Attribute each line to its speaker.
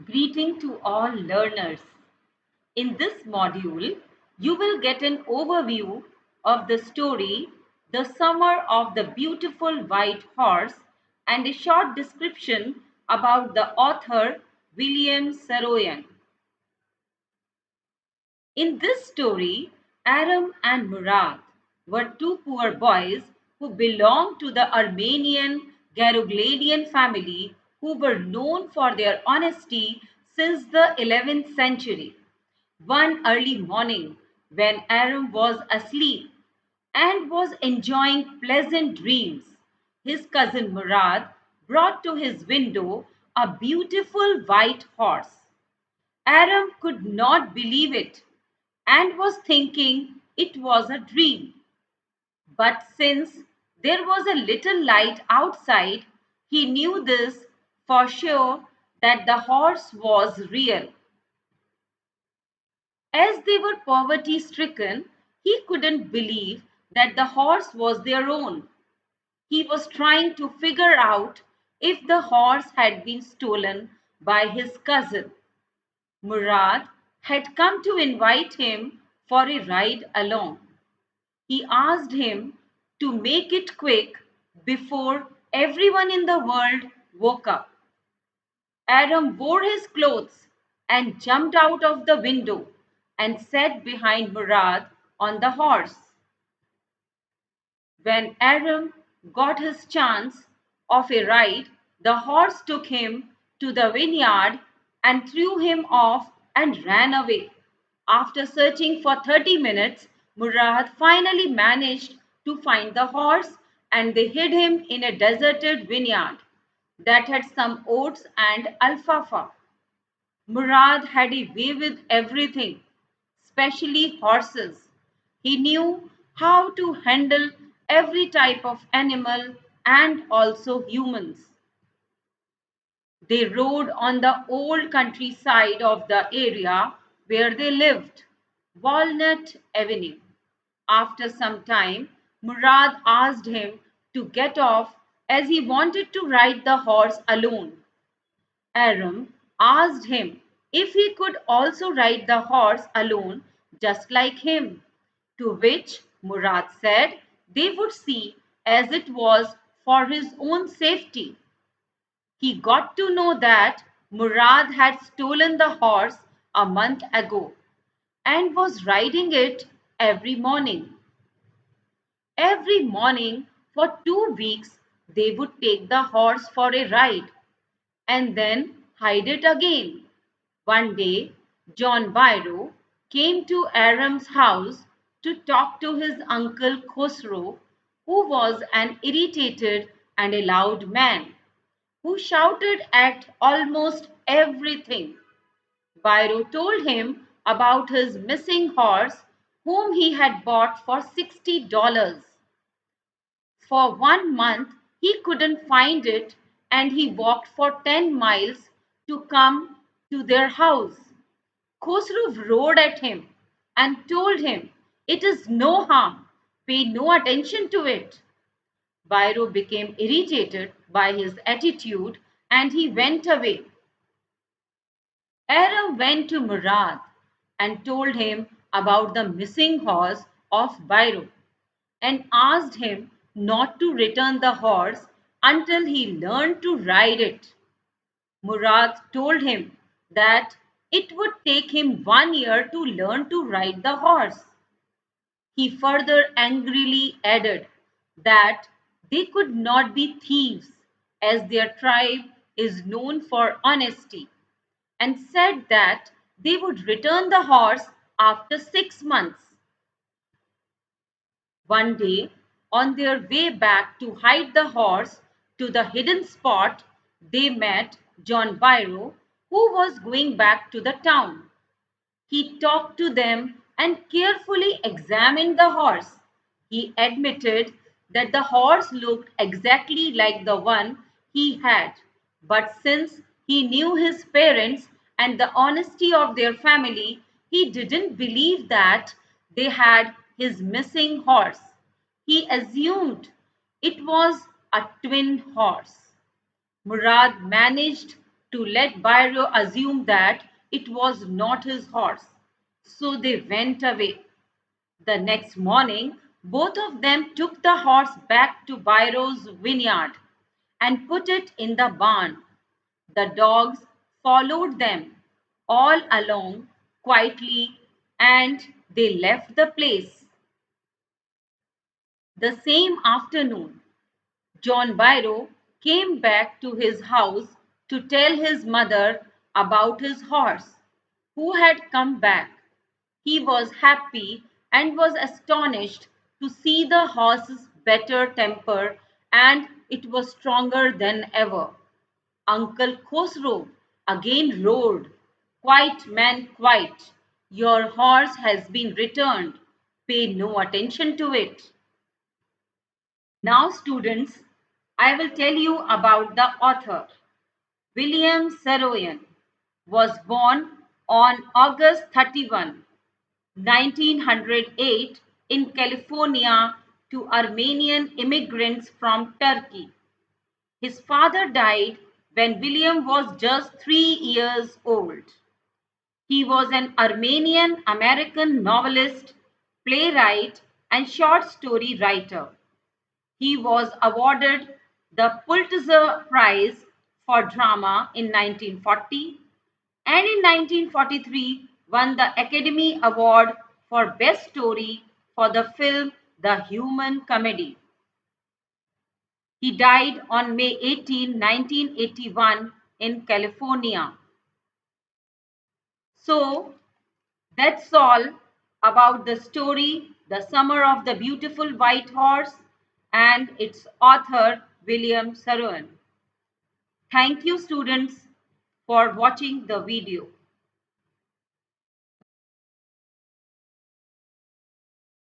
Speaker 1: Greeting to all learners. In this module, you will get an overview of the story The Summer of the Beautiful White Horse and a short description about the author William Saroyan. In this story, Aram and Murad were two poor boys who belonged to the Armenian Garuglanian family who were known for their honesty since the 11th century. One early morning, when Aram was asleep and was enjoying pleasant dreams, his cousin Murad brought to his window a beautiful white horse. Aram could not believe it and was thinking it was a dream. But since there was a little light outside, he knew this for sure that the horse was real. As they were poverty stricken, he couldn't believe that the horse was their own. He was trying to figure out if the horse had been stolen by his cousin. Murad had come to invite him for a ride along. He asked him to make it quick before everyone in the world woke up. Aram wore his clothes and jumped out of the window and sat behind Murad on the horse. When Aram got his chance of a ride, the horse took him to the vineyard and threw him off and ran away. After searching for 30 minutes, Murad finally managed to find the horse and they hid him in a deserted vineyard that had some oats and alfalfa. Murad had a way with everything, especially horses. He knew how to handle every type of animal and also humans. They rode on the old countryside of the area where they lived, Walnut Avenue. After some time, Murad asked him to get off as he wanted to ride the horse alone. Aram asked him if he could also ride the horse alone just like him, to which Murad said they would see as it was for his own safety. He got to know that Murad had stolen the horse a month ago and was riding it every morning. Every morning for 2 weeks, they would take the horse for a ride and then hide it again. One day, John Biro came to Aram's house to talk to his uncle Khosrow, who was an irritated and a loud man who shouted at almost everything. Biro told him about his missing horse, whom he had bought for $60. For 1 month, he couldn't find it and he walked for 10 miles to come to their house. Khosrow roared at him and told him, "It is no harm, pay no attention to it." Biro became irritated by his attitude and he went away. Aram went to Murad and told him about the missing horse of Biro and asked him not to return the horse until he learned to ride it. Murad told him that it would take him 1 year to learn to ride the horse. He further angrily added that they could not be thieves as their tribe is known for honesty and said that they would return the horse after 6 months. One day, on their way back to hide the horse to the hidden spot, they met John Biro, who was going back to the town. He talked to them and carefully examined the horse. He admitted that the horse looked exactly like the one he had, but since he knew his parents and the honesty of their family, he didn't believe that they had his missing horse. He assumed it was a twin horse. Murad managed to let Byro assume that it was not his horse. So they went away. The next morning, both of them took the horse back to Byro's vineyard and put it in the barn. The dogs followed them all along quietly and they left the place. The same afternoon, John Byro came back to his house to tell his mother about his horse, who had come back. He was happy and was astonished to see the horse's better temper, and it was stronger than ever. Uncle Khosrow again roared, "Quiet, man, quiet! Your horse has been returned. Pay no attention to it." Now, students, I will tell you about the author. William Saroyan was born on August 31, 1908 in California to Armenian immigrants from Turkey. His father died when William was just 3 years old. He was an Armenian American novelist, playwright, and short story writer. He was awarded the Pulitzer Prize for Drama in 1940 and in 1943 won the Academy Award for Best Story for the film The Human Comedy. He died on May 18, 1981 in California. So that's all about the story, The Summer of the Beautiful White Horse, and its author, William Saroyan. Thank you, students, for watching the video.